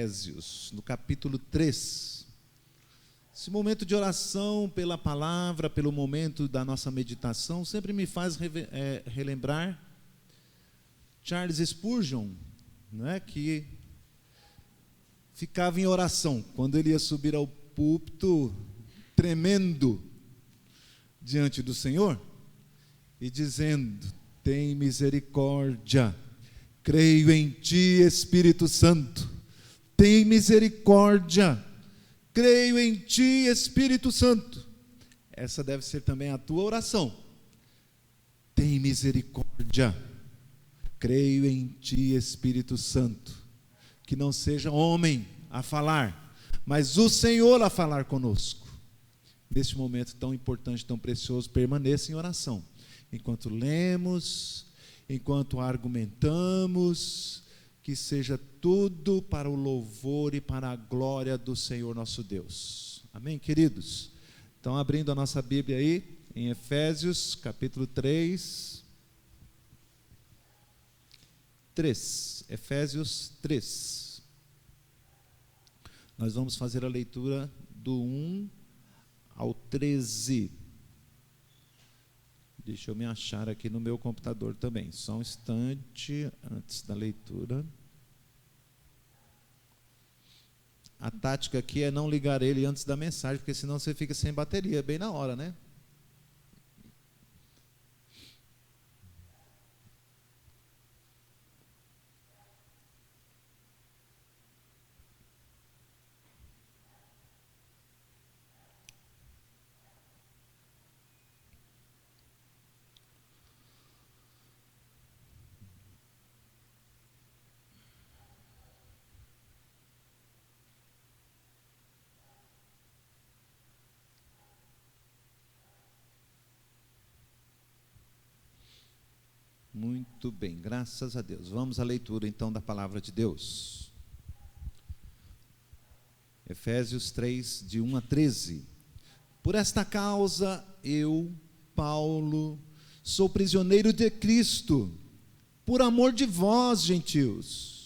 Efésios, no capítulo 3. Esse momento de oração pela palavra, pelo momento da nossa meditação, sempre me faz relembrar Charles Spurgeon, né, que ficava em oração quando ele ia subir ao púlpito, tremendo diante do Senhor e dizendo: tem misericórdia, creio em Ti, Espírito Santo, tem misericórdia, creio em Ti, Espírito Santo. Essa deve ser também a tua oração. Tem misericórdia, creio em Ti, Espírito Santo. Que não seja homem a falar, mas o Senhor a falar conosco. Neste momento tão importante, tão precioso, permaneça em oração. Enquanto lemos, enquanto argumentamos, que seja tudo para o louvor e para a glória do Senhor nosso Deus. Amém, queridos? Então, abrindo a nossa Bíblia aí, em Efésios, capítulo 3. Efésios 3. Nós vamos fazer a leitura do 1 ao 13. Deixa eu me achar aqui no meu computador também. Só um instante antes da leitura. A tática aqui é não ligar ele antes da mensagem, porque senão você fica sem bateria, bem na hora, né? Muito bem, graças a Deus. Vamos à leitura então da palavra de Deus. Efésios 3, de 1 a 13. Por esta causa, eu, Paulo, sou prisioneiro de Cristo, por amor de vós, gentios.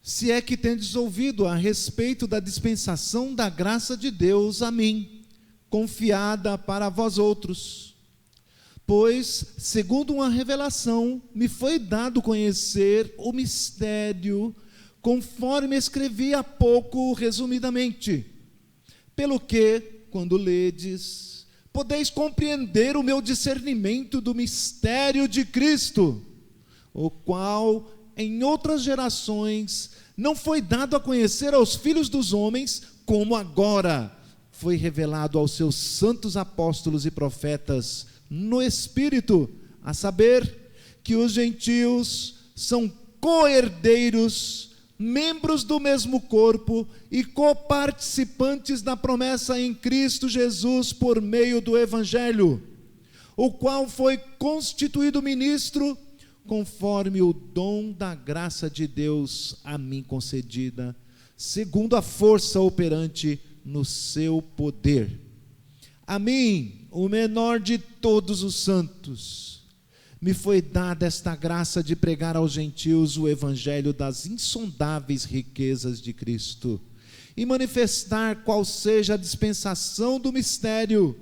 Se é que tendes ouvido a respeito da dispensação da graça de Deus a mim, confiada para vós outros. Pois, segundo uma revelação, me foi dado conhecer o mistério, conforme escrevi há pouco resumidamente. Pelo que, quando ledes, podeis compreender o meu discernimento do mistério de Cristo, o qual em outras gerações não foi dado a conhecer aos filhos dos homens, como agora foi revelado aos seus santos apóstolos e profetas no Espírito, a saber, que os gentios são co-herdeiros, membros do mesmo corpo e coparticipantes da promessa em Cristo Jesus por meio do Evangelho, o qual foi constituído ministro conforme o dom da graça de Deus a mim concedida, segundo a força operante no seu poder. A mim, o menor de todos os santos, me foi dada esta graça de pregar aos gentios o evangelho das insondáveis riquezas de Cristo, e manifestar qual seja a dispensação do mistério,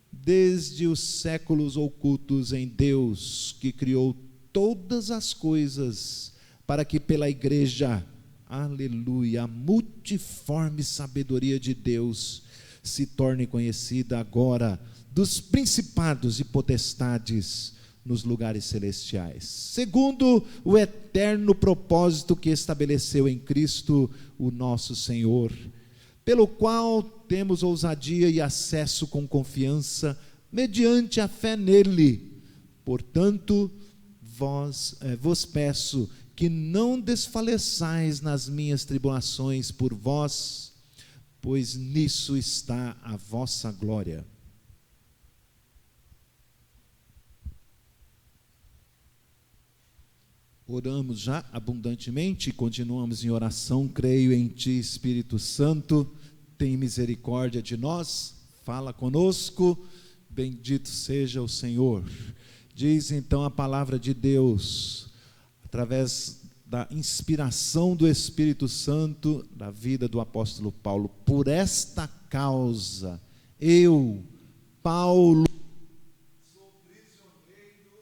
desde os séculos ocultos em Deus, que criou todas as coisas, para que pela igreja, aleluia, a multiforme sabedoria de Deus se torne conhecida agora dos principados e potestades nos lugares celestiais, segundo o eterno propósito que estabeleceu em Cristo, o nosso Senhor, pelo qual temos ousadia e acesso com confiança, mediante a fé nele. Portanto, vos peço que não desfaleçais nas minhas tribulações por vós, pois nisso está a vossa glória. Oramos já abundantemente e continuamos em oração. Creio em Ti, Espírito Santo, tem misericórdia de nós, fala conosco. Bendito seja o Senhor. Diz então a palavra de Deus, através da inspiração do Espírito Santo, da vida do apóstolo Paulo: por esta causa, eu, Paulo, sou prisioneiro.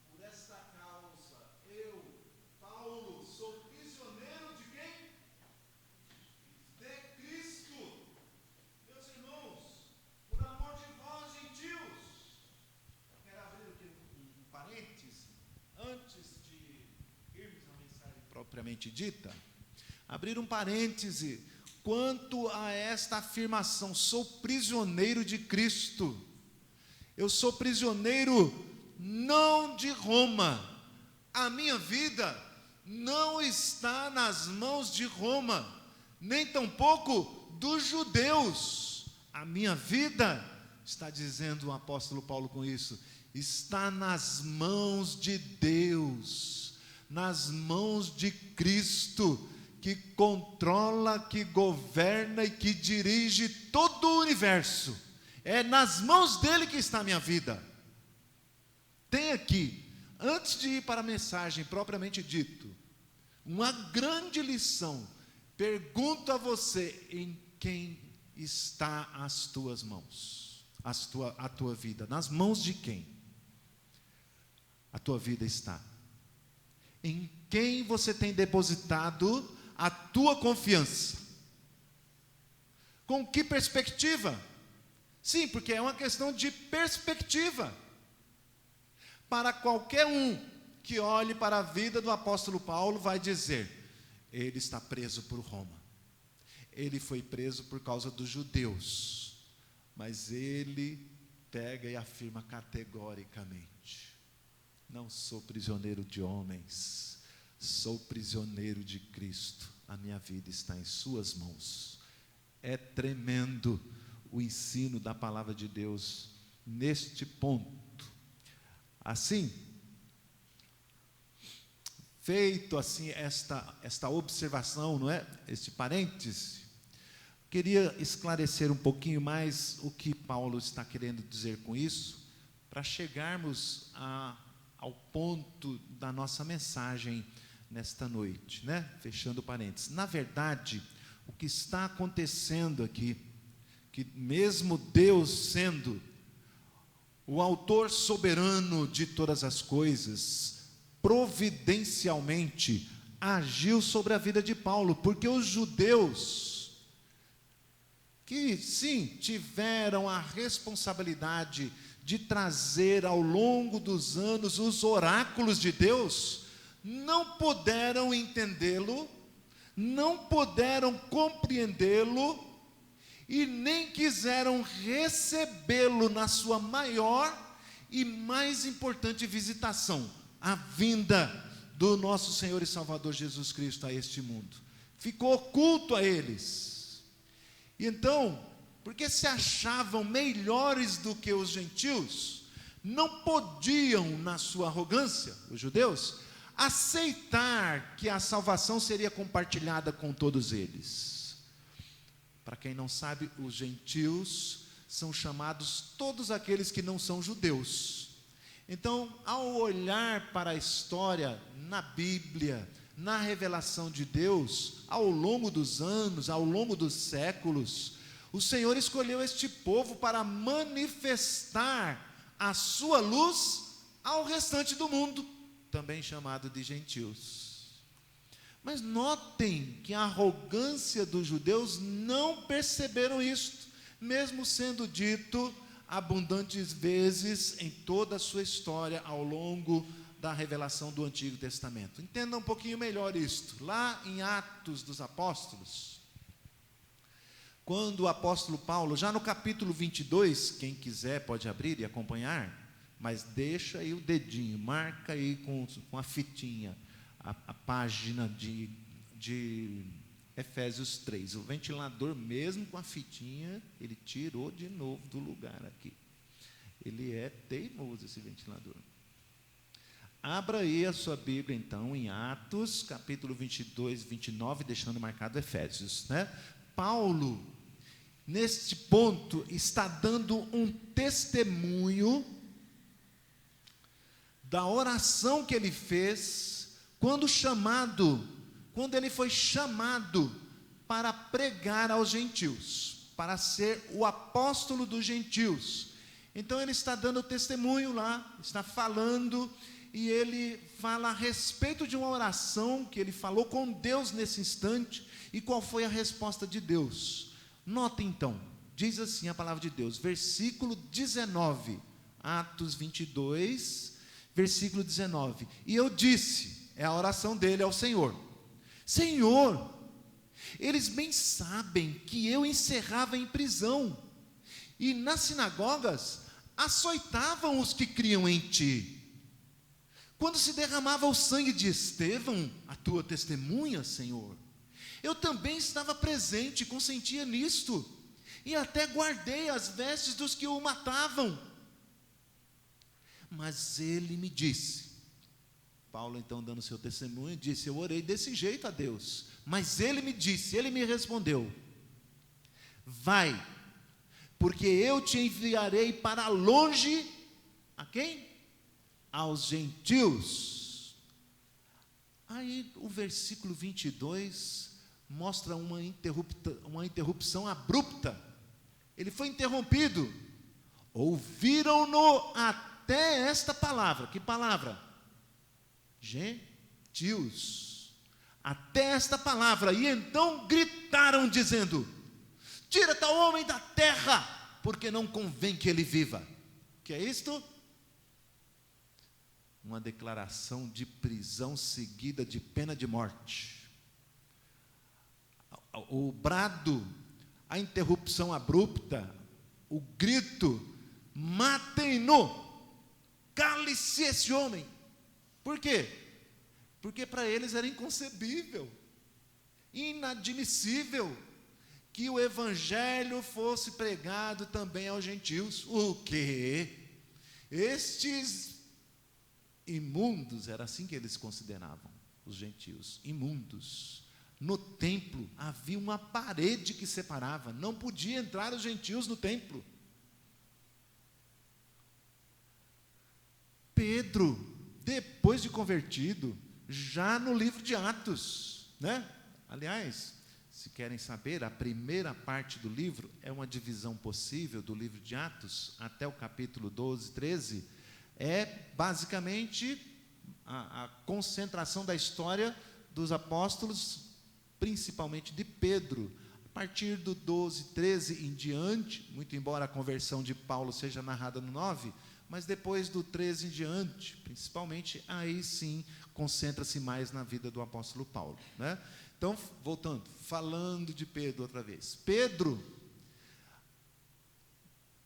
Por esta causa, eu, Paulo, sou prisioneiro de quem? De Cristo. Meus irmãos, por amor de vós, gentios. Quero abrir aqui um parêntese, antes de irmos à mensagem propriamente dita, abrir um parêntese quanto a esta afirmação: sou prisioneiro de Cristo. Eu sou prisioneiro não de Roma. A minha vida não está nas mãos de Roma, nem tampouco dos judeus. A minha vida, está dizendo o apóstolo Paulo com isso, está nas mãos de Deus, nas mãos de Cristo, que controla, que governa e que dirige todo o universo. É nas mãos dele que está a minha vida. Tem aqui, antes de ir para a mensagem propriamente dito, uma grande lição. Pergunto a você: em quem está as tuas mãos? A tua vida, nas mãos de quem a tua vida está? Em quem você tem depositado a tua confiança? Com que perspectiva? Sim, porque é uma questão de perspectiva. Para qualquer um que olhe para a vida do apóstolo Paulo, vai dizer: ele está preso por Roma, ele foi preso por causa dos judeus, mas ele pega e afirma categoricamente: não sou prisioneiro de homens, sou prisioneiro de Cristo, a minha vida está em suas mãos. É tremendo o ensino da palavra de Deus neste ponto. Assim, feito assim esta observação, não é? Este parêntese, queria esclarecer um pouquinho mais o que Paulo está querendo dizer com isso, para chegarmos ao ponto da nossa mensagem nesta noite, né? Fechando parênteses. Na verdade, o que está acontecendo aqui, que mesmo Deus sendo o autor soberano de todas as coisas, providencialmente agiu sobre a vida de Paulo, porque os judeus, que sim, tiveram a responsabilidade de trazer ao longo dos anos os oráculos de Deus, não puderam entendê-lo, não puderam compreendê-lo, e nem quiseram recebê-lo na sua maior e mais importante visitação, a vinda do nosso Senhor e Salvador Jesus Cristo a este mundo. Ficou oculto a eles. E então, porque se achavam melhores do que os gentios, não podiam, na sua arrogância, os judeus, aceitar que a salvação seria compartilhada com todos eles. Para quem não sabe, os gentios são chamados todos aqueles que não são judeus. Então, ao olhar para a história na Bíblia, na revelação de Deus, ao longo dos anos, ao longo dos séculos, o Senhor escolheu este povo para manifestar a sua luz ao restante do mundo, também chamado de gentios. Mas notem que a arrogância dos judeus não perceberam isto, mesmo sendo dito abundantes vezes em toda a sua história ao longo da revelação do Antigo Testamento. Entenda um pouquinho melhor isto. Lá em Atos dos Apóstolos, quando o apóstolo Paulo, já no capítulo 22, quem quiser pode abrir e acompanhar, mas deixa aí o dedinho, marca aí com a fitinha, a página de Efésios 3, o ventilador mesmo com a fitinha, ele tirou de novo do lugar aqui, ele é teimoso esse ventilador. Abra aí a sua Bíblia, então, em Atos, capítulo 22, 29, deixando marcado Efésios, né? Paulo, neste ponto, está dando um testemunho da oração que ele fez quando ele foi chamado para pregar aos gentios, para ser o apóstolo dos gentios. Então ele está dando testemunho lá, está falando, e ele fala a respeito de uma oração que ele falou com Deus nesse instante, e qual foi a resposta de Deus. Nota então, diz assim a palavra de Deus, versículo 19, Atos 22, versículo 19, e eu disse, é a oração dele ao Senhor, Senhor, eles bem sabem que eu encerrava em prisão, e nas sinagogas açoitavam os que criam em ti. Quando se derramava o sangue de Estevão, a tua testemunha, Senhor, eu também estava presente, consentia nisto, e até guardei as vestes dos que o matavam. Mas ele me disse, Paulo então dando seu testemunho, disse, eu orei desse jeito a Deus, mas ele me disse, ele me respondeu, vai, porque eu te enviarei para longe, a quem? Aos gentios. Aí o versículo 22 mostra uma interrupção abrupta. Ele foi interrompido. Ouviram-no até esta palavra. Que palavra? Gentios. Até esta palavra. E então gritaram dizendo, tira tal homem da terra, porque não convém que ele viva. Que é isto? Uma declaração de prisão seguida de pena de morte. O brado, a interrupção abrupta, o grito, matem-no, cale-se esse homem. Por quê? Porque para eles era inconcebível, inadmissível, que o evangelho fosse pregado também aos gentios. O quê? Estes imundos, era assim que eles consideravam os gentios, imundos. No templo havia uma parede que separava, não podia entrar os gentios no templo. Pedro, depois de convertido, já no livro de Atos, né? Aliás, se querem saber, a primeira parte do livro é uma divisão possível do livro de Atos, até o capítulo 12, 13, é basicamente a concentração da história dos apóstolos, principalmente de Pedro. A partir do 12, 13 em diante, muito embora a conversão de Paulo seja narrada no 9, mas depois do 13 em diante, principalmente, aí sim concentra-se mais na vida do apóstolo Paulo, né? Então, voltando, falando de Pedro outra vez. Pedro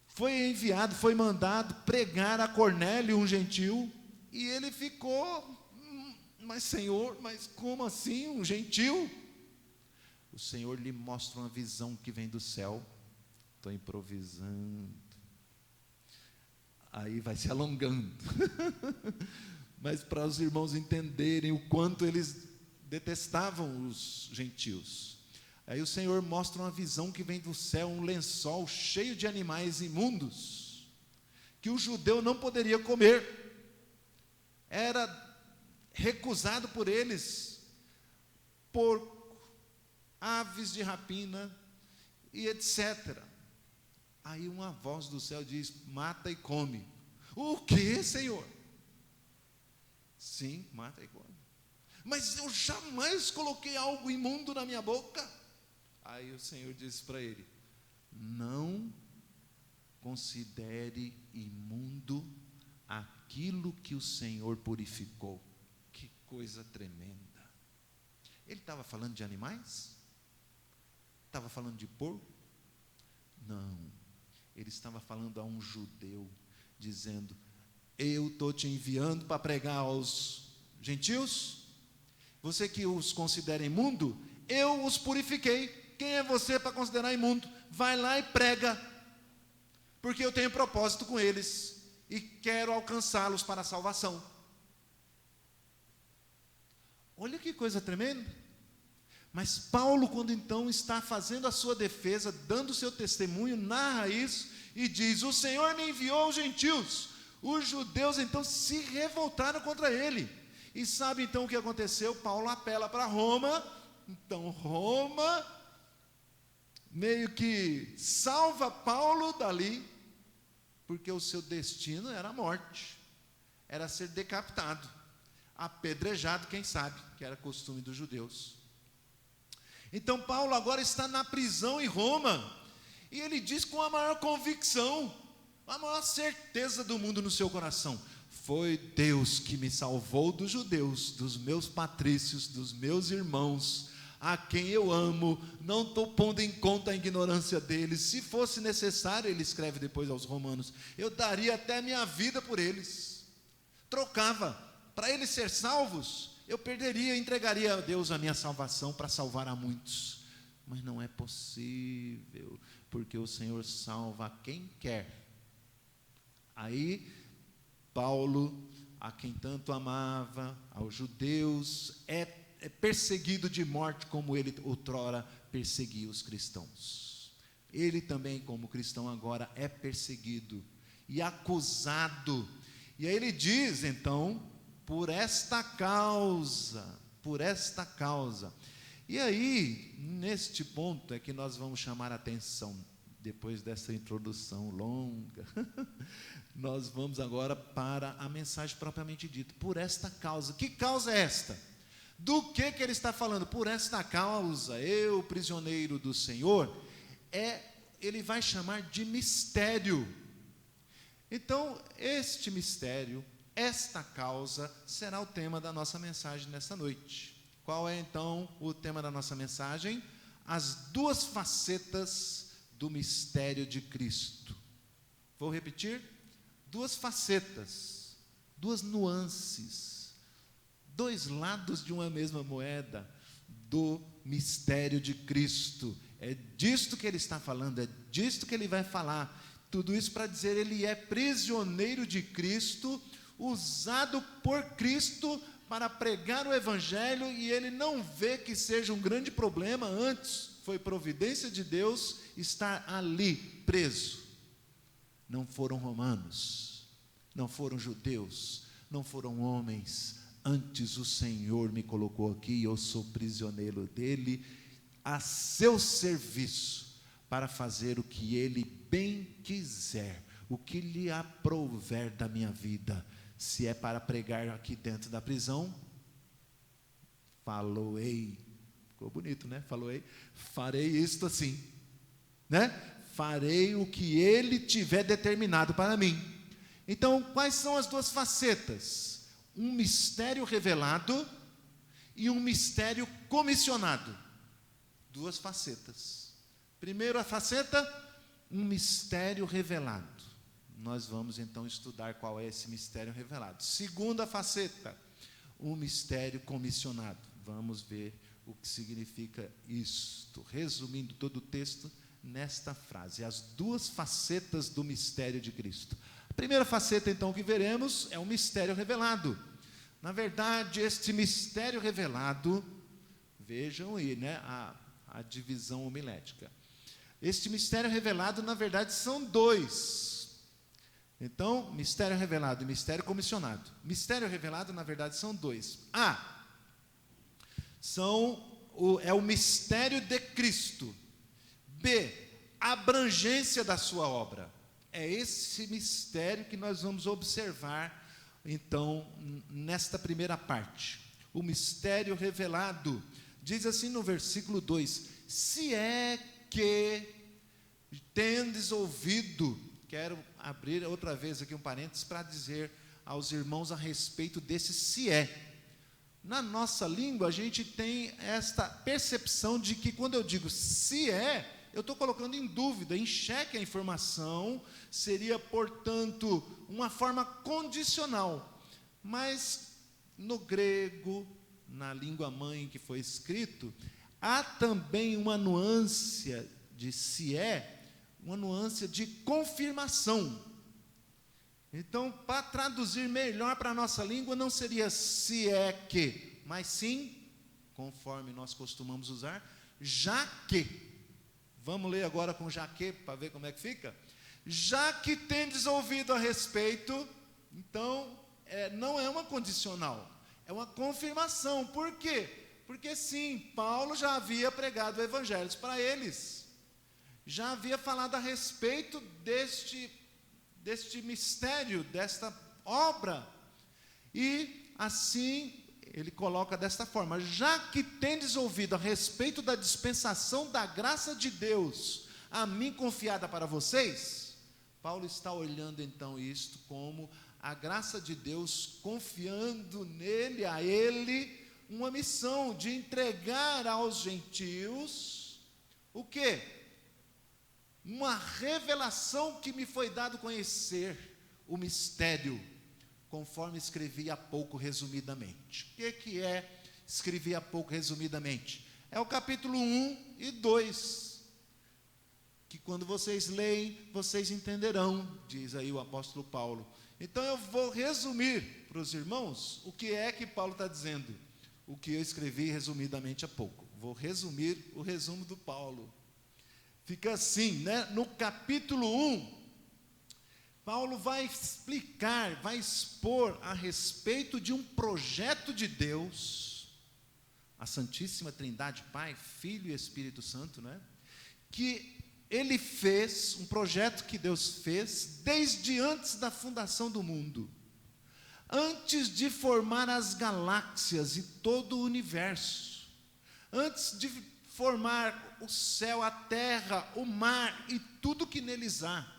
foi enviado, foi mandado pregar a Cornélio, um gentil, e ele ficou, mas Senhor, mas como assim, um gentil? O Senhor lhe mostra uma visão que vem do céu. Estou improvisando, aí vai se alongando, mas para os irmãos entenderem o quanto eles detestavam os gentios. Aí o Senhor mostra uma visão que vem do céu, um lençol cheio de animais imundos, que o judeu não poderia comer, era recusado por eles, porco, aves de rapina e etc. Aí uma voz do céu diz, mata e come. O que, Senhor? Sim, mata e come. Mas eu jamais coloquei algo imundo na minha boca. Aí o Senhor disse para ele, não considere imundo aquilo que o Senhor purificou. Que coisa tremenda. Ele estava falando de animais? Estava falando de porco? Não, ele estava falando a um judeu, dizendo, eu estou te enviando para pregar aos gentios, você que os considera imundo, eu os purifiquei. Quem é você para considerar imundo? Vai lá e prega, porque eu tenho propósito com eles, e quero alcançá-los para a salvação. Olha que coisa tremenda. Mas Paulo, quando então está fazendo a sua defesa, dando o seu testemunho, narra isso e diz: o Senhor me enviou aos gentios. Os judeus então se revoltaram contra ele. E sabe então o que aconteceu? Paulo apela para Roma. Então Roma meio que salva Paulo dali, porque o seu destino era a morte, era ser decapitado, apedrejado, quem sabe, que era costume dos judeus. Então Paulo agora está na prisão em Roma, e ele diz com a maior convicção, a maior certeza do mundo no seu coração: foi Deus que me salvou dos judeus, dos meus patrícios, dos meus irmãos, a quem eu amo. Não estou pondo em conta a ignorância deles. Se fosse necessário, ele escreve depois aos Romanos, eu daria até minha vida por eles, trocava, para eles ser salvos, eu perderia, entregaria a Deus a minha salvação para salvar a muitos. Mas não é possível, porque o Senhor salva a quem quer. Aí Paulo, a quem tanto amava, aos judeus, é perseguido de morte, como ele outrora perseguia os cristãos. Ele também, como cristão, agora é perseguido e acusado. E aí ele diz então: por esta causa. E aí, neste ponto é que nós vamos chamar a atenção, depois dessa introdução longa, nós vamos agora para a mensagem propriamente dita. Por esta causa. Que causa é esta? Do que ele está falando? Por esta causa, eu, prisioneiro do Senhor, ele vai chamar de mistério. Então, este mistério, esta causa, será o tema da nossa mensagem nessa noite. Qual é então o tema da nossa mensagem? As duas facetas do mistério de Cristo. Vou repetir: duas facetas, duas nuances, dois lados de uma mesma moeda do mistério de Cristo. É disto que ele está falando, é disto que ele vai falar. Tudo isso para dizer: ele é prisioneiro de Cristo, usado por Cristo para pregar o Evangelho, e ele não vê que seja um grande problema. Antes, foi providência de Deus estar ali preso. Não foram romanos, não foram judeus, não foram homens. Antes o Senhor me colocou aqui, e eu sou prisioneiro dele, a seu serviço, para fazer o que ele bem quiser, o que lhe aprouver da minha vida. Se é para pregar aqui dentro da prisão, faloei, ficou bonito, né? Faloei, farei isto assim, né? Farei o que ele tiver determinado para mim. Então, quais são as duas facetas? Um mistério revelado e um mistério comissionado. Duas facetas. Primeiro a faceta, um mistério revelado. Nós vamos então estudar qual é esse mistério revelado. Segunda faceta, um mistério comissionado. Vamos ver o que significa isto. Resumindo todo o texto nesta frase: as duas facetas do mistério de Cristo. A primeira faceta então que veremos é o mistério revelado. Na verdade, este mistério revelado, vejam aí, né, a divisão homilética. Este mistério revelado, na verdade, são dois. Então, mistério revelado e mistério comissionado. Mistério revelado, na verdade, são dois. É o mistério de Cristo. B, a abrangência da sua obra. É esse mistério que nós vamos observar, então, nesta primeira parte. O mistério revelado. Diz assim no versículo 2: se é que tendes ouvido. Quero abrir outra vez aqui um parênteses para dizer aos irmãos a respeito desse se é. Na nossa língua, a gente tem esta percepção de que quando eu digo se é, eu estou colocando em dúvida, em xeque a informação, seria, portanto, uma forma condicional. Mas no grego, na língua mãe que foi escrito, há também uma nuance de se é, uma nuance de confirmação. Então, para traduzir melhor para a nossa língua, não seria se é que, mas sim, conforme nós costumamos usar, já que. Vamos ler agora com já que, para ver como é que fica. Já que tendes ouvido a respeito, então, não é uma condicional, é uma confirmação. Por quê? Porque sim, Paulo já havia pregado o evangelho para eles, já havia falado a respeito deste mistério, desta obra, e assim ele coloca desta forma: já que tendes ouvido a respeito da dispensação da graça de Deus a mim confiada para vocês. Paulo está olhando então isto como a graça de Deus confiando nele, a ele, uma missão de entregar aos gentios o quê? Uma revelação que me foi dado conhecer, o mistério, conforme escrevi há pouco resumidamente. O que é escrevi há pouco resumidamente? É o capítulo 1 e 2, que quando vocês leem, vocês entenderão, diz aí o apóstolo Paulo. Então eu vou resumir para os irmãos o que é que Paulo está dizendo, o que eu escrevi resumidamente há pouco. Vou resumir o resumo do Paulo. Fica assim, né? No capítulo 1, Paulo vai explicar, vai expor a respeito de um projeto de Deus, a Santíssima Trindade, Pai, Filho e Espírito Santo, né? Que ele fez, um projeto que Deus fez desde antes da fundação do mundo, antes de formar as galáxias e todo o universo, antes de formar o céu, a terra, o mar e tudo que neles há,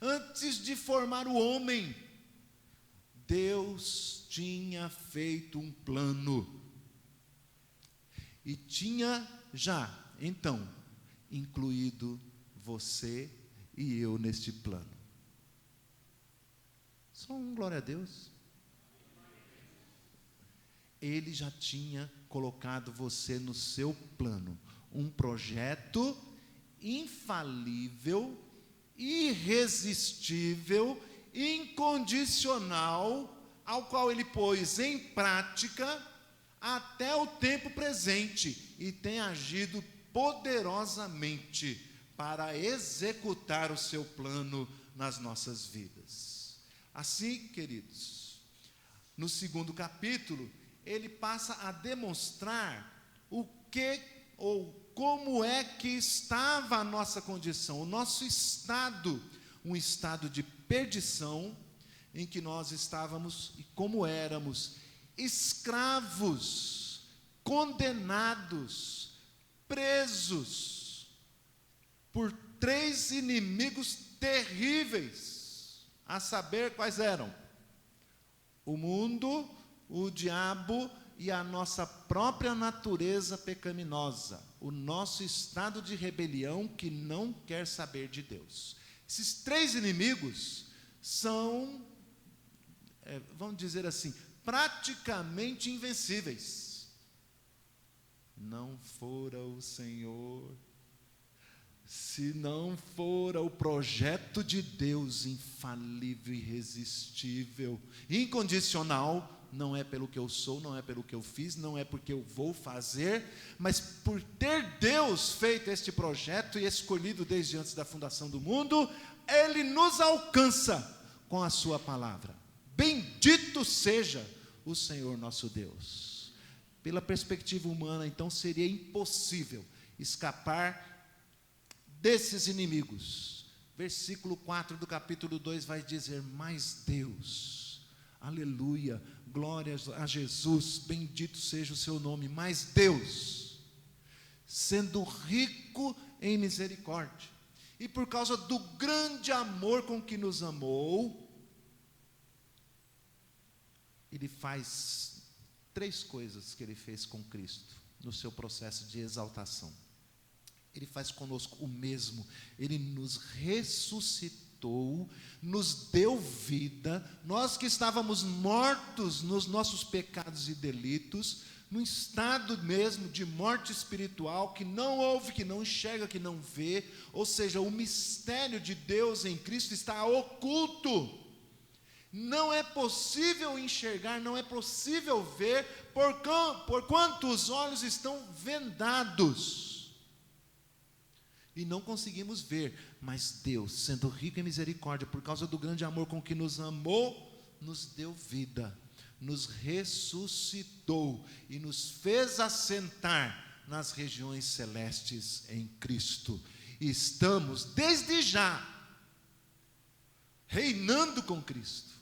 antes de formar o homem, Deus tinha feito um plano, e tinha já, então, incluído você e eu neste plano. Só um glória a Deus. Ele já tinha colocado você no seu plano, um projeto infalível, irresistível, incondicional, ao qual ele pôs em prática até o tempo presente e tem agido poderosamente para executar o seu plano nas nossas vidas. Assim, queridos, no segundo capítulo, ele passa a demonstrar o que ou como é que estava a nossa condição, o nosso estado, um estado de perdição, em que nós estávamos e como éramos escravos, condenados, presos por 3 inimigos terríveis, a saber quais eram: o mundo, o diabo e a nossa própria natureza pecaminosa, o nosso estado de rebelião que não quer saber de Deus. Esses 3 inimigos são, vamos dizer assim, praticamente invencíveis. Não fora o Senhor, se não fora o projeto de Deus infalível, irresistível, incondicional, não é pelo que eu sou, não é pelo que eu fiz, não é porque eu vou fazer, mas por ter Deus feito este projeto e escolhido desde antes da fundação do mundo, Ele nos alcança com a sua palavra. Bendito seja o Senhor nosso Deus. Pela perspectiva humana, então, seria impossível escapar desses inimigos. Versículo 4 do capítulo 2 vai dizer: mas Deus, aleluia, glória a Jesus, bendito seja o seu nome, mas Deus, sendo rico em misericórdia, e por causa do grande amor com que nos amou, Ele faz 3 coisas que Ele fez com Cristo, no seu processo de exaltação. Ele faz conosco o mesmo, Ele nos ressuscitou, nos deu vida, nós que estávamos mortos nos nossos pecados e delitos, num estado mesmo de morte espiritual, que não ouve, que não enxerga, que não vê, ou seja, o mistério de Deus em Cristo está oculto. Não é possível enxergar, não é possível ver, porquanto os olhos estão vendados. E não conseguimos ver, mas Deus, sendo rico em misericórdia, por causa do grande amor com que nos amou, nos deu vida, nos ressuscitou e nos fez assentar nas regiões celestes em Cristo. E estamos, desde já, reinando com Cristo.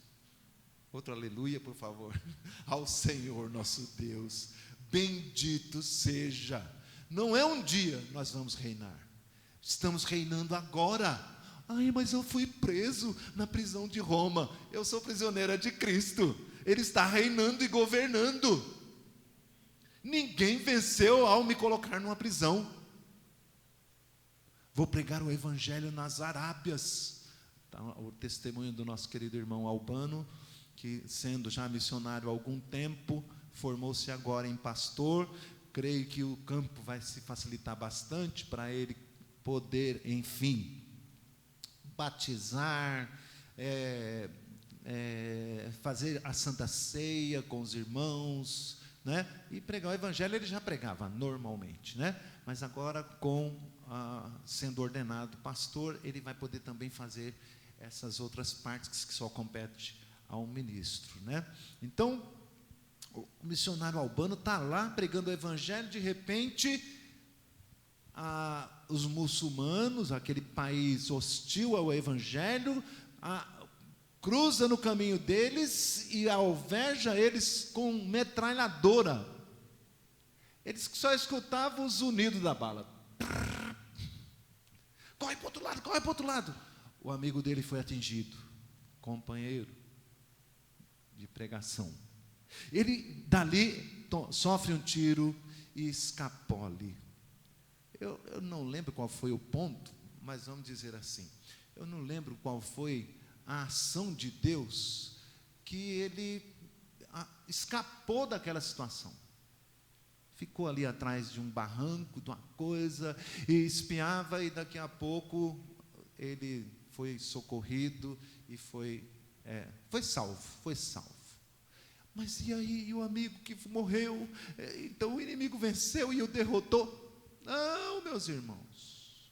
Outro aleluia, por favor. Ao Senhor nosso Deus, bendito seja. Não é um dia nós vamos reinar, estamos reinando agora. Ai, mas eu fui preso na prisão de Roma. Eu sou prisioneira de Cristo. Ele está reinando e governando. Ninguém venceu ao me colocar numa prisão. Vou pregar o evangelho nas Arábias. Tá, o testemunho do nosso querido irmão Albano, que sendo já missionário há algum tempo, formou-se agora em pastor. Creio que o campo vai se facilitar bastante para ele poder, enfim, batizar, fazer a Santa Ceia com os irmãos, né? E pregar o evangelho ele já pregava normalmente, né? Mas agora sendo ordenado pastor, ele vai poder também fazer essas outras partes que só compete a um ministro, né? Então, o missionário Albano está lá pregando o evangelho, de repente, os muçulmanos, aquele país hostil ao evangelho, cruza no caminho deles e alveja eles com metralhadora. Eles só escutavam os unidos da bala. Corre para o outro lado, corre para o outro lado. O amigo dele foi atingido, companheiro de pregação. Ele dali sofre um tiro e escapole. Eu não lembro qual foi o ponto, mas vamos dizer assim, eu não lembro qual foi a ação de Deus que ele escapou daquela situação. Ficou ali atrás de um barranco, de uma coisa, e espiava, e daqui a pouco ele foi socorrido e foi salvo. Mas e aí, e o amigo que morreu? Então o inimigo venceu e o derrotou? Não, meus irmãos.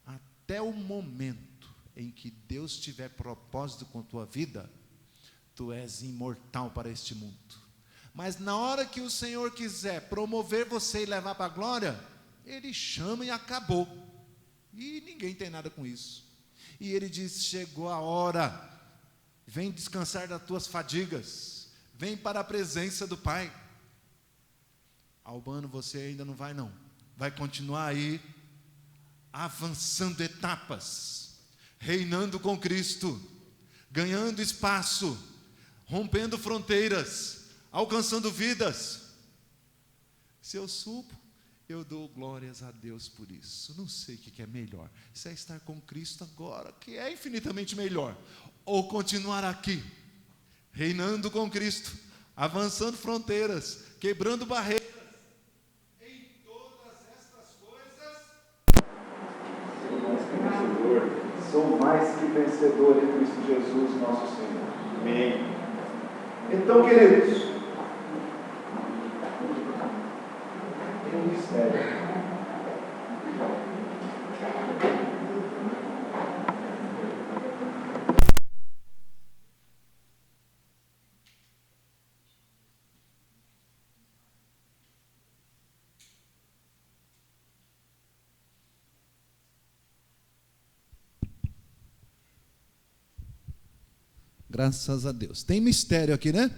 Até o momento em que Deus tiver propósito com a tua vida, tu és imortal para este mundo. Mas na hora que o Senhor quiser promover você e levar para a glória, Ele chama e acabou. E ninguém tem nada com isso. E Ele diz: chegou a hora, vem descansar das tuas fadigas, vem para a presença do Pai. Albano, você ainda não vai não, vai continuar aí, avançando etapas, reinando com Cristo, ganhando espaço, rompendo fronteiras, alcançando vidas. Se eu subo, eu dou glórias a Deus por isso. Não sei o que é melhor, se é estar com Cristo agora, que é infinitamente melhor, ou continuar aqui, reinando com Cristo, avançando fronteiras, quebrando barreiras. Em todas estas coisas, sou mais que vencedor em Cristo Jesus, nosso Senhor. Amém. Então, queridos, tem um mistério. Graças a Deus. Tem mistério aqui, né?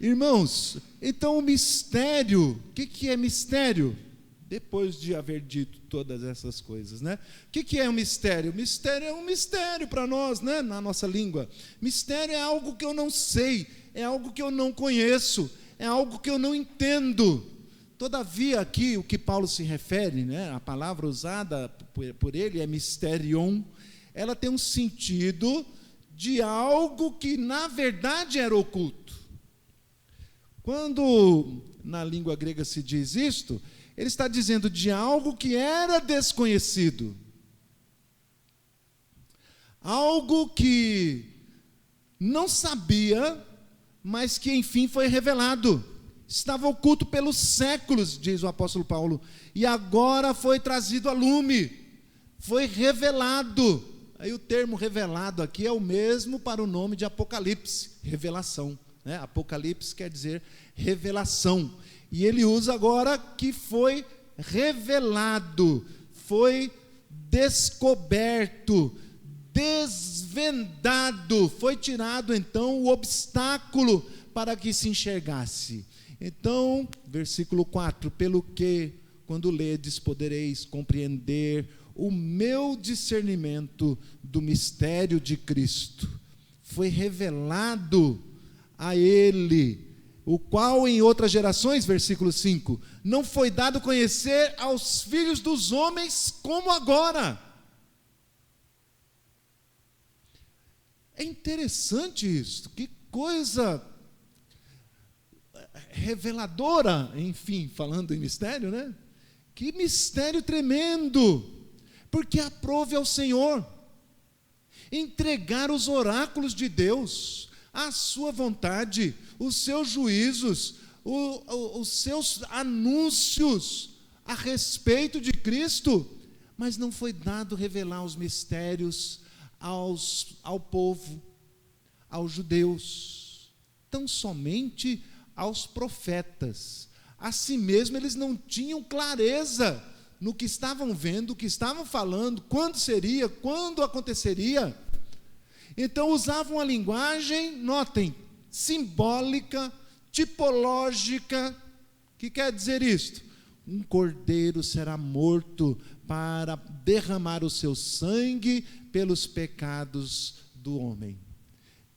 Irmãos, então o mistério, o que é mistério? Depois de haver dito todas essas coisas, né? O que é um mistério? Mistério é um mistério para nós, né? Na nossa língua. Mistério é algo que eu não sei, é algo que eu não conheço, é algo que eu não entendo. Todavia, aqui, o que Paulo se refere, né? A palavra usada por ele é mysterion. Ela tem um sentido de algo que na verdade era oculto. Quando na língua grega se diz isto, ele está dizendo de algo que era desconhecido, algo que não sabia, mas que enfim foi revelado. Estava oculto pelos séculos, diz o apóstolo Paulo, e agora foi trazido a lume, foi revelado. Aí o termo revelado aqui é o mesmo para o nome de Apocalipse, revelação, né? Apocalipse quer dizer revelação, e ele usa agora que foi revelado, foi descoberto, desvendado, foi tirado então o obstáculo para que se enxergasse. Então, versículo 4, pelo que, quando ledes, podereis compreender o meu discernimento do mistério de Cristo. Foi revelado a ele, o qual em outras gerações, versículo 5, não foi dado conhecer aos filhos dos homens como agora. É interessante isso, que coisa reveladora, enfim, falando em mistério, né? Que mistério tremendo, porque aprove ao Senhor entregar os oráculos de Deus, a sua vontade, os seus juízos, os seus anúncios a respeito de Cristo, mas não foi dado revelar os mistérios ao povo, aos judeus, tão somente aos profetas. Assim mesmo eles não tinham clareza no que estavam vendo, o que estavam falando, quando seria, quando aconteceria. Então usavam a linguagem, notem, simbólica, tipológica. O que quer dizer isto? Um cordeiro será morto para derramar o seu sangue pelos pecados do homem.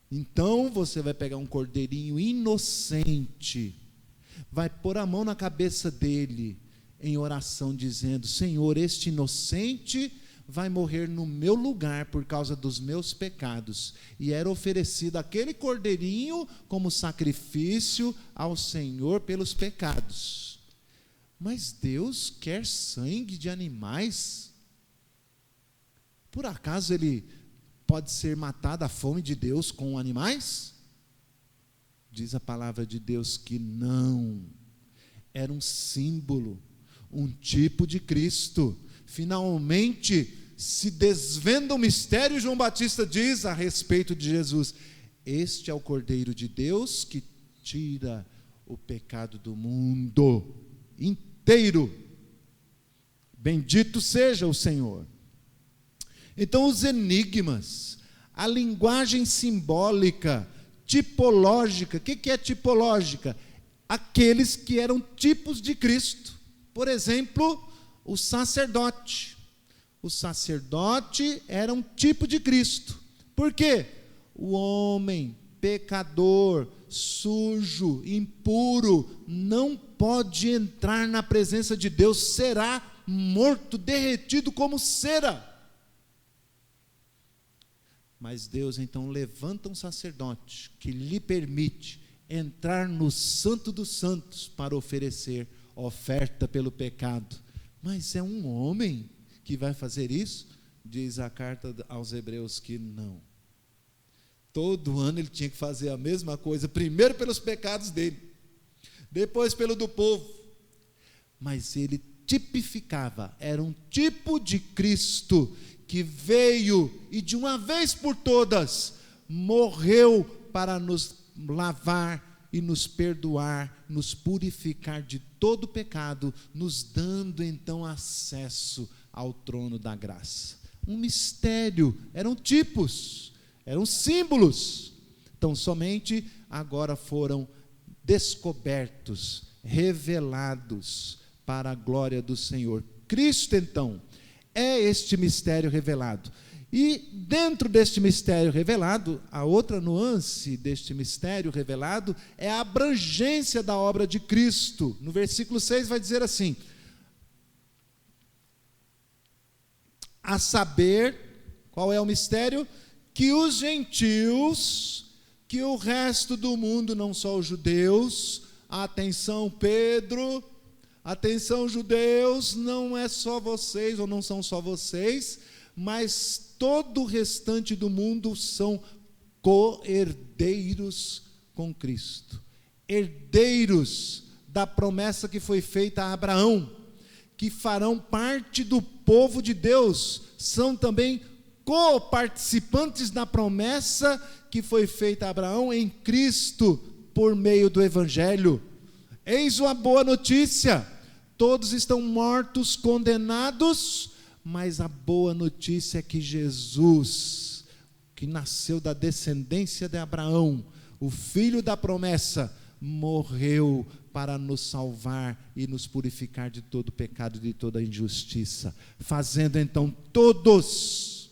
Então você vai pegar um cordeirinho inocente, vai pôr a mão na cabeça dele em oração, dizendo: Senhor, este inocente vai morrer no meu lugar por causa dos meus pecados. E era oferecido aquele cordeirinho como sacrifício ao Senhor pelos pecados. Mas Deus quer sangue de animais? Por acaso ele pode ser matado à fome de Deus com animais? Diz a palavra de Deus que não. Era um símbolo, um tipo de Cristo. Finalmente se desvenda o mistério. João Batista diz a respeito de Jesus: este é o Cordeiro de Deus que tira o pecado do mundo inteiro. Bendito seja o Senhor. Então os enigmas, a linguagem simbólica, tipológica. O que é tipológica? Aqueles que eram tipos de Cristo. Por exemplo, o sacerdote. O sacerdote era um tipo de Cristo. Por quê? O homem pecador, sujo, impuro, não pode entrar na presença de Deus, será morto, derretido como cera. Mas Deus então levanta um sacerdote que lhe permite entrar no Santo dos Santos para oferecer oferta pelo pecado. Mas é um homem que vai fazer isso? Diz a carta aos Hebreus que não. Todo ano ele tinha que fazer a mesma coisa, primeiro pelos pecados dele, depois pelo do povo. Mas ele tipificava, era um tipo de Cristo que veio e de uma vez por todas morreu para nos lavar e nos perdoar, nos purificar de todo pecado, nos dando então acesso ao trono da graça. Um mistério, eram tipos, eram símbolos. Então somente agora foram descobertos, revelados para a glória do Senhor. Cristo então é este mistério revelado. E dentro deste mistério revelado, a outra nuance deste mistério revelado é a abrangência da obra de Cristo. No versículo 6 vai dizer assim: a saber, qual é o mistério? Que os gentios, que o resto do mundo, não só os judeus, atenção Pedro, atenção judeus, não é só vocês, ou não são só vocês, mas todo o restante do mundo são co-herdeiros com Cristo, herdeiros da promessa que foi feita a Abraão, que farão parte do povo de Deus, são também co-participantes da promessa que foi feita a Abraão em Cristo, por meio do Evangelho. Eis a boa notícia: todos estão mortos, condenados, mas a boa notícia é que Jesus, que nasceu da descendência de Abraão, o filho da promessa, morreu para nos salvar e nos purificar de todo pecado e de toda injustiça, fazendo então todas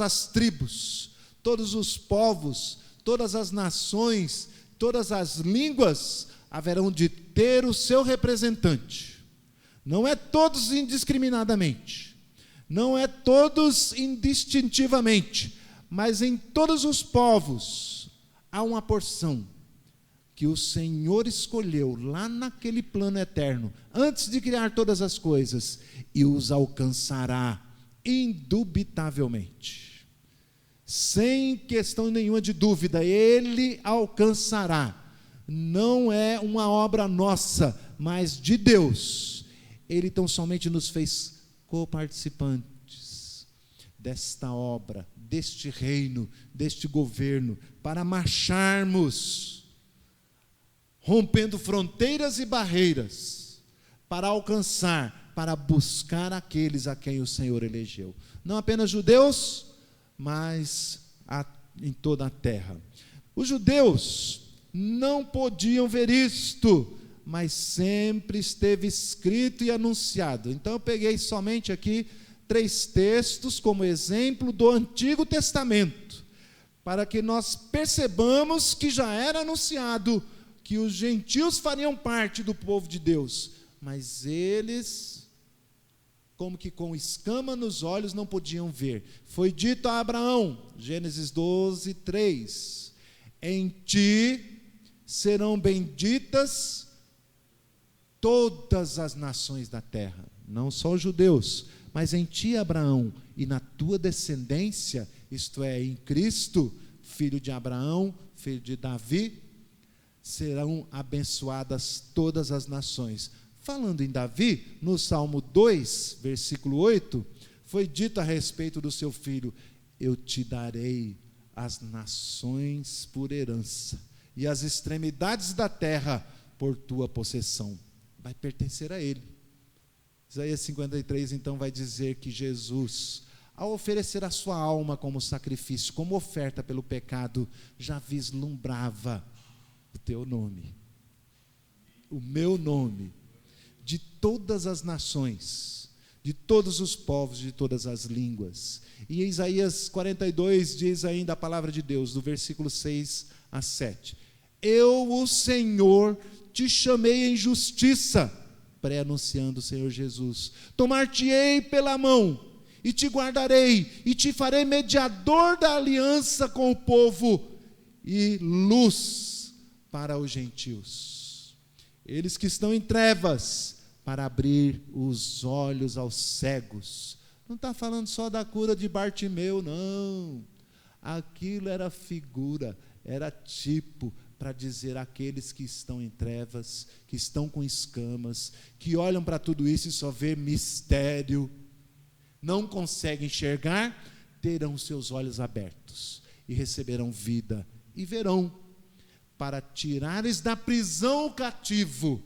as tribos, todos os povos, todas as nações, todas as línguas haverão de ter o seu representante. Não é todos indiscriminadamente, não é todos indistintivamente, mas em todos os povos há uma porção que o Senhor escolheu lá naquele plano eterno, antes de criar todas as coisas, e os alcançará indubitavelmente, sem questão nenhuma de dúvida. Ele alcançará. Não é uma obra nossa, mas de Deus. Ele tão somente nos fez coparticipantes desta obra, deste reino, deste governo, para marcharmos, rompendo fronteiras e barreiras, para alcançar, para buscar aqueles a quem o Senhor elegeu. Não apenas judeus, mas em toda a terra. Os judeus não podiam ver isto, mas sempre esteve escrito e anunciado. Então eu peguei somente aqui 3 textos como exemplo do Antigo Testamento, para que nós percebamos que já era anunciado que os gentios fariam parte do povo de Deus, mas eles, como que com escama nos olhos, não podiam ver. Foi dito a Abraão, Gênesis 12, 3, em ti serão benditas todas as nações da terra, não só os judeus, mas em ti, Abraão, e na tua descendência, isto é, em Cristo, filho de Abraão, filho de Davi, serão abençoadas todas as nações. Falando em Davi, no Salmo 2, versículo 8, foi dito a respeito do seu filho: eu te darei as nações por herança, e as extremidades da terra por tua possessão. Vai pertencer a ele. Isaías 53, então, vai dizer que Jesus, ao oferecer a sua alma como sacrifício, como oferta pelo pecado, já vislumbrava o teu nome, o meu nome, de todas as nações, de todos os povos, de todas as línguas. E em Isaías 42 diz ainda a palavra de Deus, do versículo 6 a 7, eu, o Senhor, te chamei em justiça, pré-anunciando o Senhor Jesus, tomar-te-ei pela mão, e te guardarei, e te farei mediador da aliança com o povo, e luz para os gentios, eles que estão em trevas, para abrir os olhos aos cegos. Não está falando só da cura de Bartimeu, não, aquilo era figura, era tipo, para dizer àqueles que estão em trevas, que estão com escamas, que olham para tudo isso e só vê mistério, não conseguem enxergar, terão seus olhos abertos, e receberão vida, e verão, para tirares da prisão o cativo.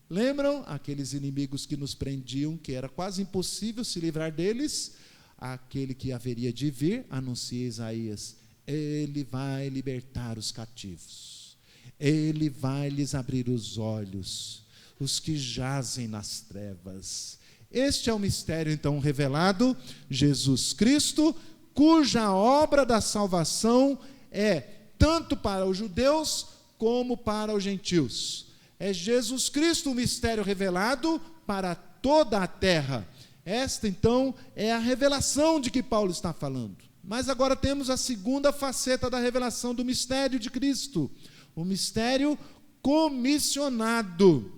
Lembram? Aqueles inimigos que nos prendiam, que era quase impossível se livrar deles, aquele que haveria de vir, anuncia Isaías, ele vai libertar os cativos, ele vai lhes abrir os olhos, os que jazem nas trevas. Este é o mistério então revelado, Jesus Cristo, cuja obra da salvação é tanto para os judeus como para os gentios. É Jesus Cristo o mistério revelado para toda a terra. Esta então é a revelação de que Paulo está falando. Mas agora temos a segunda faceta da revelação do mistério de Cristo, o mistério comissionado.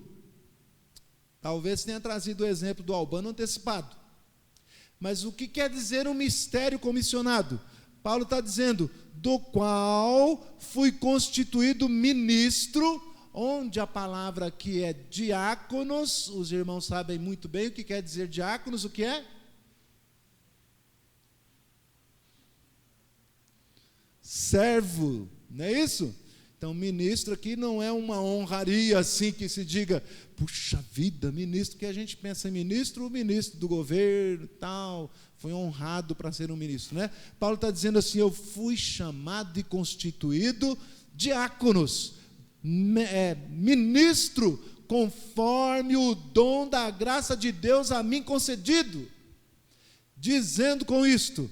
Talvez tenha trazido o exemplo do Albano antecipado. Mas o que quer dizer um mistério comissionado? Paulo está dizendo, do qual fui constituído ministro, onde a palavra aqui é diáconos, os irmãos sabem muito bem o que quer dizer diáconos, o que é? Servo, não é isso? Então, ministro aqui não é uma honraria assim que se diga, puxa vida, ministro, que a gente pensa em ministro, o ministro do governo, tal, foi honrado para ser um ministro, né? Paulo está dizendo assim, eu fui chamado e constituído diáconos, ministro, conforme o dom da graça de Deus a mim concedido, dizendo com isto,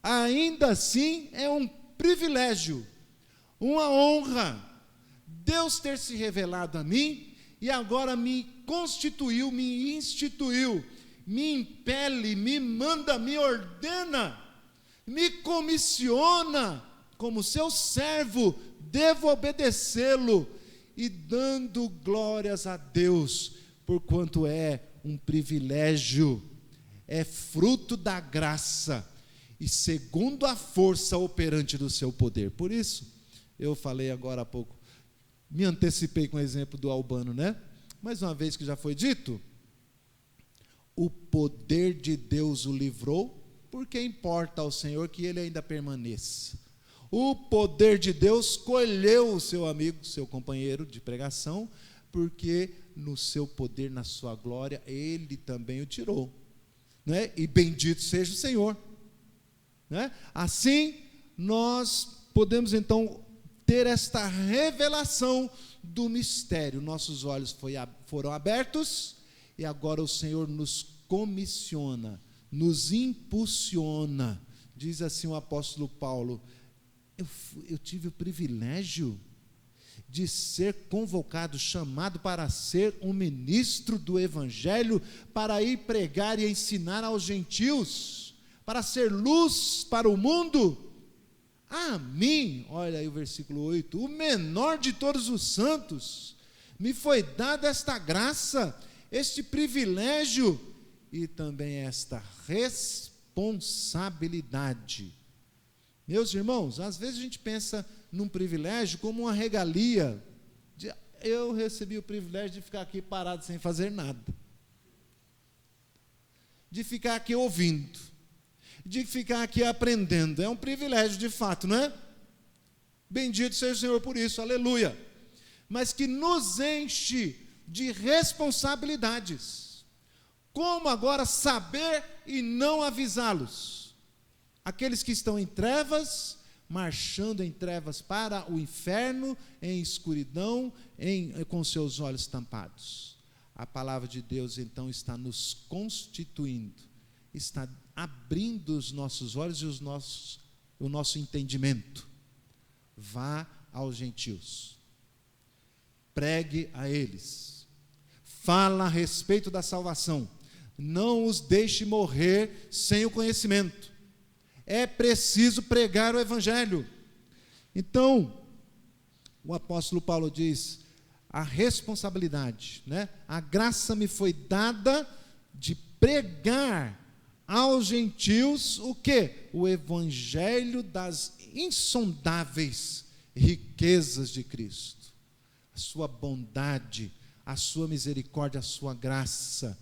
ainda assim é um privilégio, uma honra, Deus ter se revelado a mim, e agora me constituiu, me instituiu, me impele, me manda, me ordena, me comissiona, como seu servo, devo obedecê-lo, e dando glórias a Deus, porquanto é um privilégio, é fruto da graça, e segundo a força operante do seu poder. Por isso, eu falei agora há pouco, me antecipei com o exemplo do Albano, né? Mais uma vez que já foi dito, o poder de Deus o livrou, porque importa ao Senhor que ele ainda permaneça. O poder de Deus colheu o seu amigo, seu companheiro de pregação, porque no seu poder, na sua glória, ele também o tirou, né? E bendito seja o Senhor, né? Assim, nós podemos então ter esta revelação do mistério. Nossos olhos foram abertos, e agora o Senhor nos comissiona, nos impulsiona. Diz assim o apóstolo Paulo, eu tive o privilégio de ser convocado, chamado para ser um ministro do Evangelho, para ir pregar e ensinar aos gentios, para ser luz para o mundo. A mim, olha aí o versículo 8, o menor de todos os santos, me foi dada esta graça, este privilégio, e também esta responsabilidade. Meus irmãos, às vezes a gente pensa num privilégio como uma regalia, eu recebi o privilégio de ficar aqui parado sem fazer nada, de ficar aqui ouvindo, de ficar aqui aprendendo, é um privilégio de fato, não é? Bendito seja o Senhor por isso, aleluia, mas que nos enche de responsabilidades, como agora saber e não avisá-los, aqueles que estão em trevas, marchando em trevas para o inferno, em escuridão, com seus olhos tampados. A palavra de Deus então está nos constituindo, está abrindo os nossos olhos e o nosso entendimento. Vá aos gentios, pregue a eles, fala a respeito da salvação, não os deixe morrer sem o conhecimento, é preciso pregar o Evangelho. Então, o apóstolo Paulo diz, a responsabilidade, né? A graça me foi dada de pregar aos gentios o quê? O Evangelho das insondáveis riquezas de Cristo, a sua bondade, a sua misericórdia, a sua graça.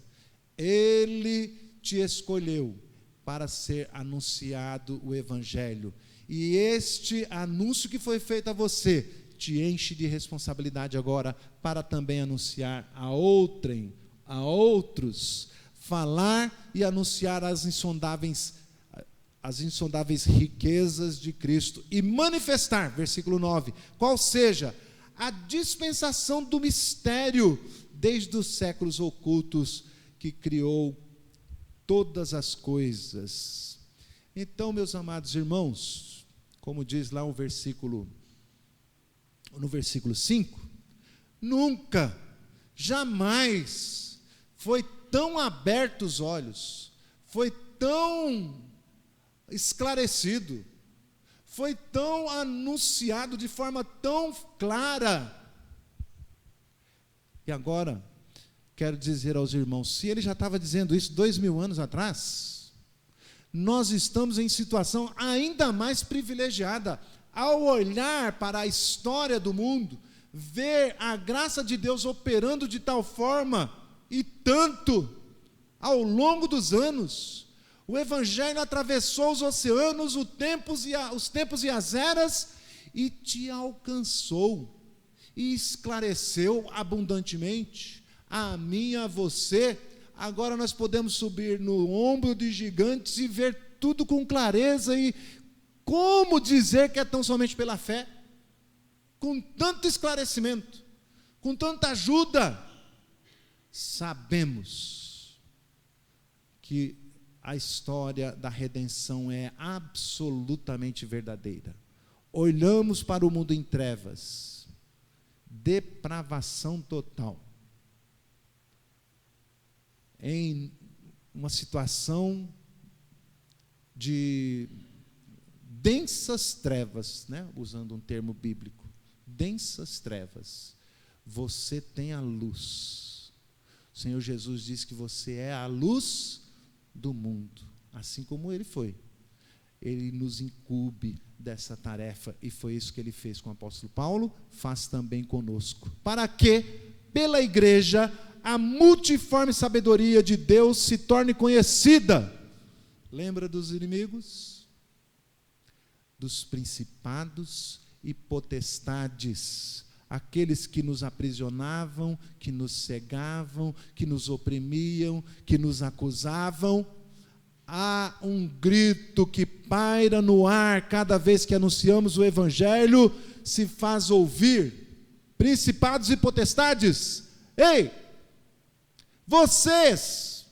Ele te escolheu para ser anunciado o Evangelho, e este anúncio que foi feito a você, te enche de responsabilidade agora, para também anunciar a outros, falar e anunciar as insondáveis riquezas de Cristo, e manifestar, versículo 9, qual seja a dispensação do mistério, desde os séculos ocultos, que criou todas as coisas. Então, meus amados irmãos, como diz lá no versículo 5, nunca, jamais foi tão aberto os olhos, foi tão esclarecido, foi tão anunciado de forma tão clara. E agora, quero dizer aos irmãos, se ele já estava dizendo isso 2000 anos atrás, nós estamos em situação ainda mais privilegiada. Ao olhar para a história do mundo, ver a graça de Deus operando de tal forma e tanto ao longo dos anos, o Evangelho atravessou os oceanos, os tempos e as eras, e te alcançou, e esclareceu abundantemente, a mim e a você. Agora nós podemos subir no ombro de gigantes e ver tudo com clareza. E como dizer que é tão somente pela fé? Com tanto esclarecimento, com tanta ajuda, sabemos que a história da redenção é absolutamente verdadeira. Olhamos para o mundo em trevas, depravação total, em uma situação de densas trevas, né? Usando um termo bíblico, densas trevas. Você tem a luz. O Senhor Jesus disse que você é a luz do mundo, assim como Ele foi. Ele nos incumbe dessa tarefa, e foi isso que Ele fez com o apóstolo Paulo, faz também conosco, para que, pela igreja, a multiforme sabedoria de Deus se torne conhecida. Lembra dos inimigos? Dos principados e potestades, aqueles que nos aprisionavam, que nos cegavam, que nos oprimiam, que nos acusavam. Há um grito que paira no ar cada vez que anunciamos o Evangelho, se faz ouvir: principados e potestades, ei, vocês,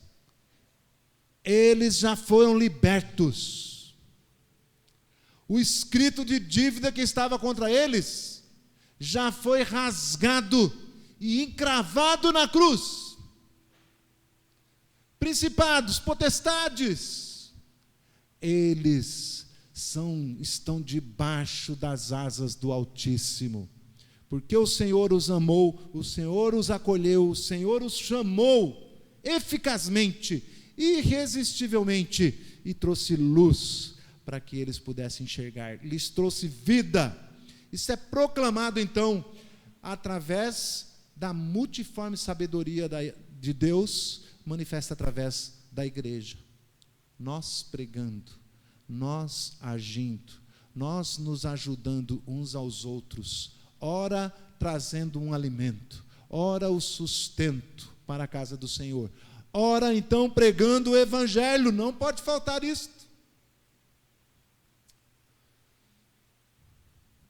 eles já foram libertos. O escrito de dívida que estava contra eles já foi rasgado e encravado na cruz. Principados, potestades, eles estão debaixo das asas do Altíssimo, porque o Senhor os amou, o Senhor os acolheu, o Senhor os chamou eficazmente, irresistivelmente, e trouxe luz para que eles pudessem enxergar, lhes trouxe vida. Isso é proclamado então através da multiforme sabedoria de Deus, manifesta através da igreja. Nós pregando, nós agindo, nós nos ajudando uns aos outros, ora trazendo um alimento, ora o sustento para a casa do Senhor, ora então pregando o Evangelho. Não pode faltar isto.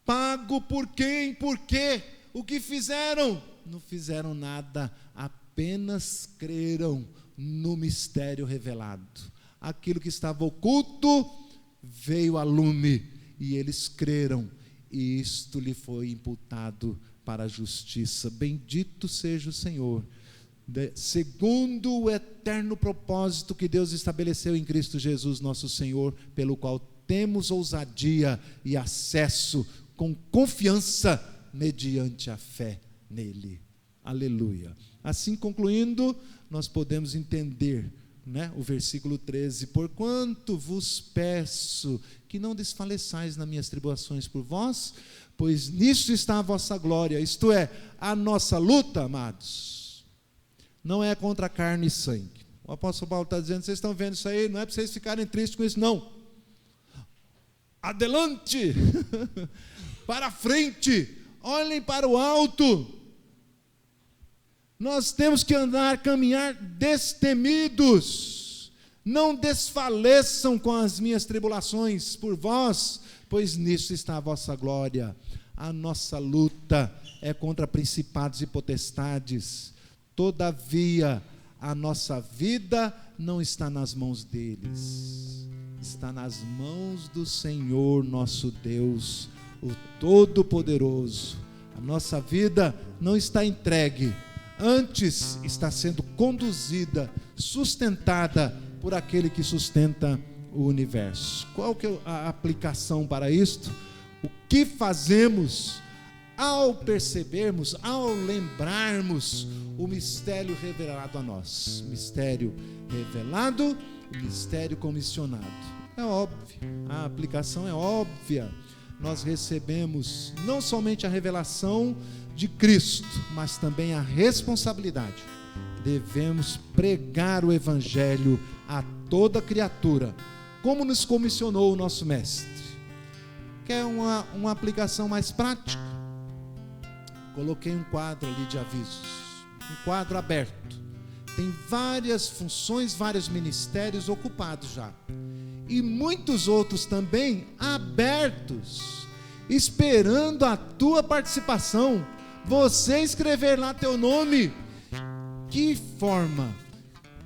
Pago por quem? Por quê? O que fizeram? Não fizeram nada, apenas creram no mistério revelado. Aquilo que estava oculto veio a lume, e eles creram, e isto lhe foi imputado para a justiça. Bendito seja o Senhor, segundo o eterno propósito que Deus estabeleceu em Cristo Jesus nosso Senhor, pelo qual temos ousadia e acesso com confiança mediante a fé nele. Aleluia. Assim concluindo, nós podemos entender, o versículo 13: porquanto vos peço que não desfaleçais nas minhas tribulações por vós, pois nisso está a vossa glória. Isto é, a nossa luta, amados, não é contra carne e sangue. O apóstolo Paulo está dizendo: vocês estão vendo isso aí, não é para vocês ficarem tristes com isso, não. Adelante, para frente, olhem para o alto. Nós temos que caminhar destemidos. Não desfaleçam com as minhas tribulações por vós, pois nisso está a vossa glória. A nossa luta é contra principados e potestades. Todavia, a nossa vida não está nas mãos deles, está nas mãos do Senhor nosso Deus, o Todo-Poderoso. A nossa vida não está entregue, antes está sendo conduzida, sustentada por aquele que sustenta o universo. Qual que é a aplicação para isto? O que fazemos ao percebermos, ao lembrarmos o mistério revelado a nós? Mistério revelado o ministério comissionado. É óbvio, a aplicação é óbvia. Nós recebemos não somente a revelação de Cristo, mas também a responsabilidade. Devemos pregar o Evangelho a toda criatura, como nos comissionou o nosso Mestre. Quer uma aplicação mais prática? Coloquei um quadro ali de avisos, um quadro aberto. Tem várias funções, vários ministérios ocupados já. E muitos outros também abertos, esperando a tua participação. Você escrever lá teu nome. Que forma?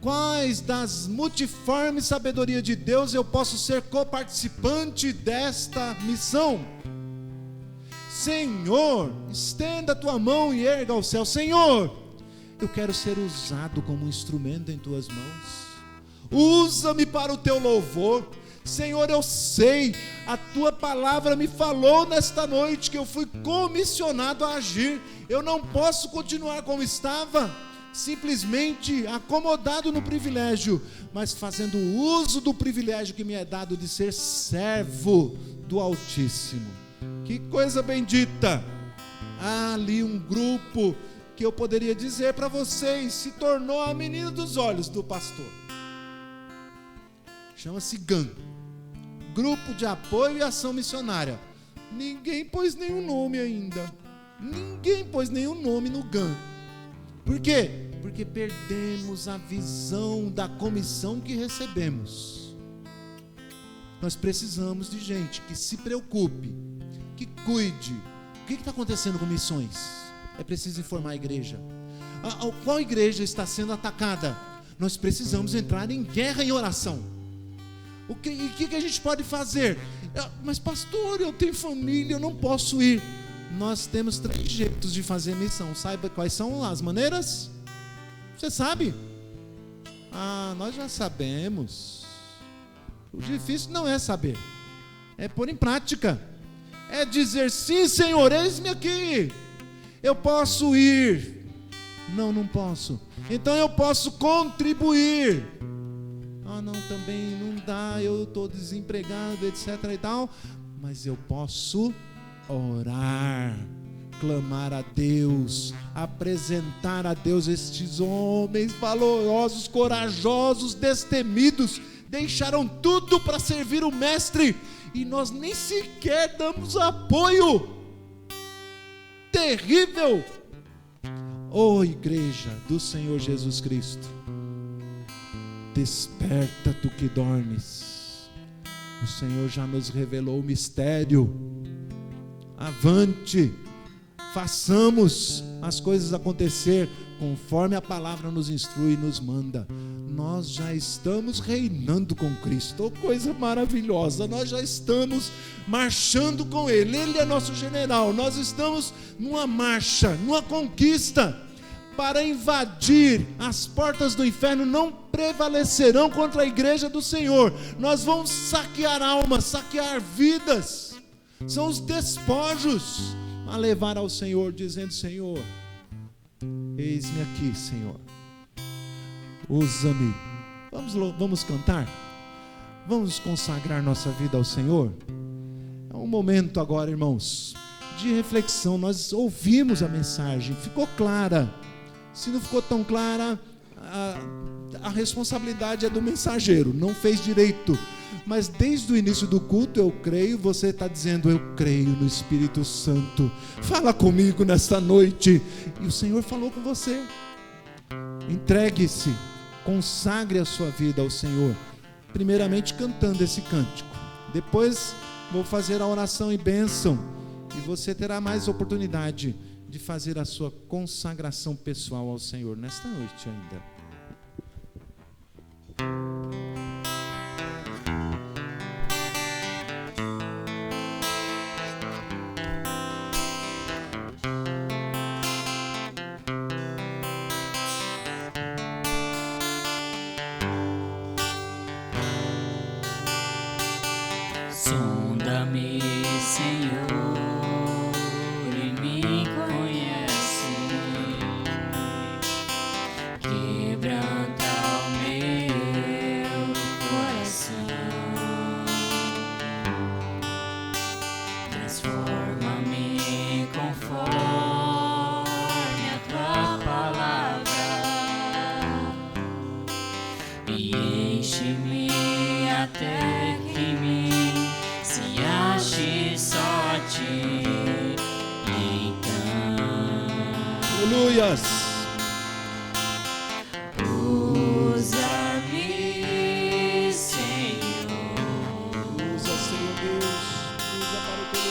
Quais das multiforme sabedoria de Deus eu posso ser coparticipante desta missão? Senhor, estenda a tua mão e erga ao céu. Senhor, eu quero ser usado como um instrumento em tuas mãos. Usa-me para o teu louvor. Senhor, eu sei, a tua palavra me falou nesta noite que eu fui comissionado a agir. Eu não posso continuar como estava, simplesmente acomodado no privilégio, mas fazendo uso do privilégio que me é dado de ser servo do Altíssimo. Que coisa bendita! Há ali um grupo que eu poderia dizer para vocês, se tornou a menina dos olhos do pastor. Chama-se GAM, Grupo de Apoio e Ação Missionária. Ninguém pôs nenhum nome ainda. Ninguém pôs nenhum nome no GAM. Por quê? Porque perdemos a visão da comissão que recebemos. Nós precisamos de gente que se preocupe, que cuide. O que está acontecendo com missões? É preciso informar a igreja. Qual igreja está sendo atacada? Nós precisamos entrar em guerra e oração. O que a gente pode fazer? Mas pastor, eu tenho família, eu não posso ir. Nós temos 3 jeitos de fazer missão. Saiba quais são as maneiras? Você sabe? Nós já sabemos. O difícil não é saber, é pôr em prática. É dizer, sim Senhor, eis-me aqui. Eu posso ir. Não posso. Então eu posso contribuir. Não, também não dá, eu estou desempregado, etc e tal. Mas eu posso orar, clamar a Deus, apresentar a Deus estes homens valorosos, corajosos, destemidos, deixaram tudo para servir o Mestre, e nós nem sequer damos apoio. Terrível! Igreja do Senhor Jesus Cristo, desperta tu que dormes. O Senhor já nos revelou o mistério. Avante, façamos as coisas acontecer conforme a palavra nos instrui e nos manda. Nós já estamos reinando com Cristo, coisa maravilhosa. Nós já estamos marchando com Ele, Ele é nosso general. Nós estamos numa marcha, numa conquista para invadir. As portas do inferno não prevalecerão contra a igreja do Senhor. Nós vamos saquear almas, saquear vidas. São os despojos a levar ao Senhor, dizendo, Senhor, eis-me aqui, Senhor, usa-me. Vamos cantar? Vamos consagrar nossa vida ao Senhor? É um momento agora, irmãos, de reflexão. Nós ouvimos a mensagem, ficou clara. Se não ficou tão clara, a responsabilidade é do mensageiro, não fez direito. Mas desde o início do culto, eu creio, você está dizendo, eu creio no Espírito Santo. Fala comigo nesta noite. E o Senhor falou com você. Entregue-se, consagre a sua vida ao Senhor. Primeiramente cantando esse cântico. Depois vou fazer a oração e bênção. E você terá mais oportunidade de fazer a sua consagração pessoal ao Senhor nesta noite ainda. Sonda-me, Senhor, e me conhece. Quebranta o meu vidas. Usa-me, Senhor. Usa, Senhor Deus, usa para o teu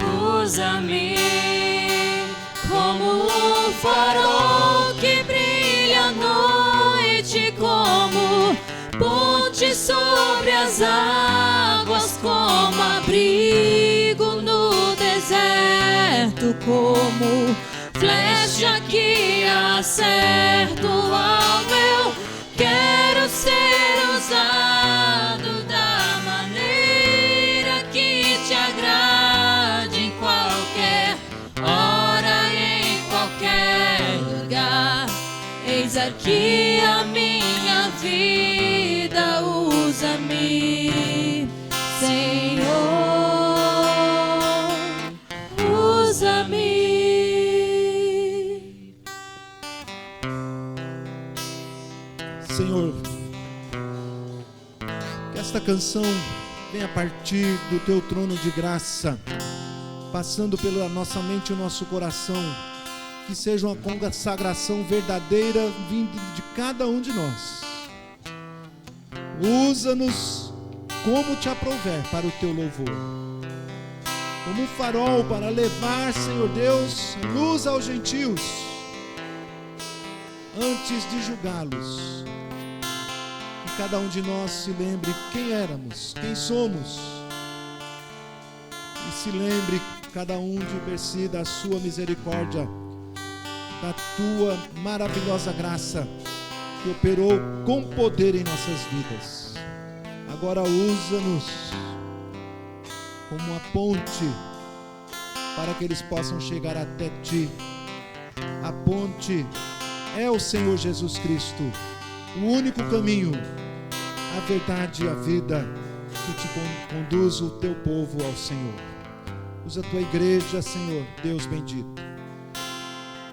louvor. Usa-me como um farol que brilha à noite, como ponte sobre as águas, como abrigo no deserto, como flecha que acerta o alvo. Eu quero ser usado da maneira que te agrade, em qualquer hora, em qualquer lugar. Eis aqui a minha vida, usa-me, Senhor, usa-me. Senhor, que esta canção venha a partir do teu trono de graça, passando pela nossa mente e o nosso coração, que seja uma consagração verdadeira vindo de cada um de nós. Usa-nos como te aprouver para o teu louvor, como um farol para levar, Senhor Deus, luz aos gentios, antes de julgá-los. Que cada um de nós se lembre quem éramos, quem somos, e se lembre cada um de per si da sua misericórdia, da tua maravilhosa graça que operou com poder em nossas vidas. Agora usa-nos como uma ponte para que eles possam chegar até ti. A ponte é o Senhor Jesus Cristo, o único caminho, a verdade e a vida que te conduz o teu povo ao Senhor. Usa a tua igreja, Senhor, Deus bendito.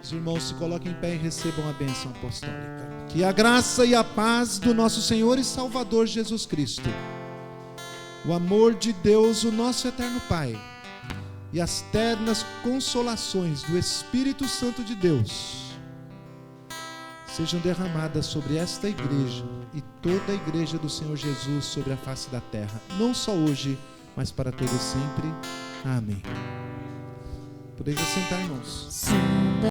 Os irmãos se coloquem em pé e recebam a bênção apostólica. Que a graça e a paz do nosso Senhor e Salvador Jesus Cristo, o amor de Deus, o nosso eterno Pai, e as ternas consolações do Espírito Santo de Deus sejam derramadas sobre esta igreja e toda a igreja do Senhor Jesus sobre a face da terra, não só hoje, mas para todo sempre. Amém. Podeis assentar, irmãos. Sim.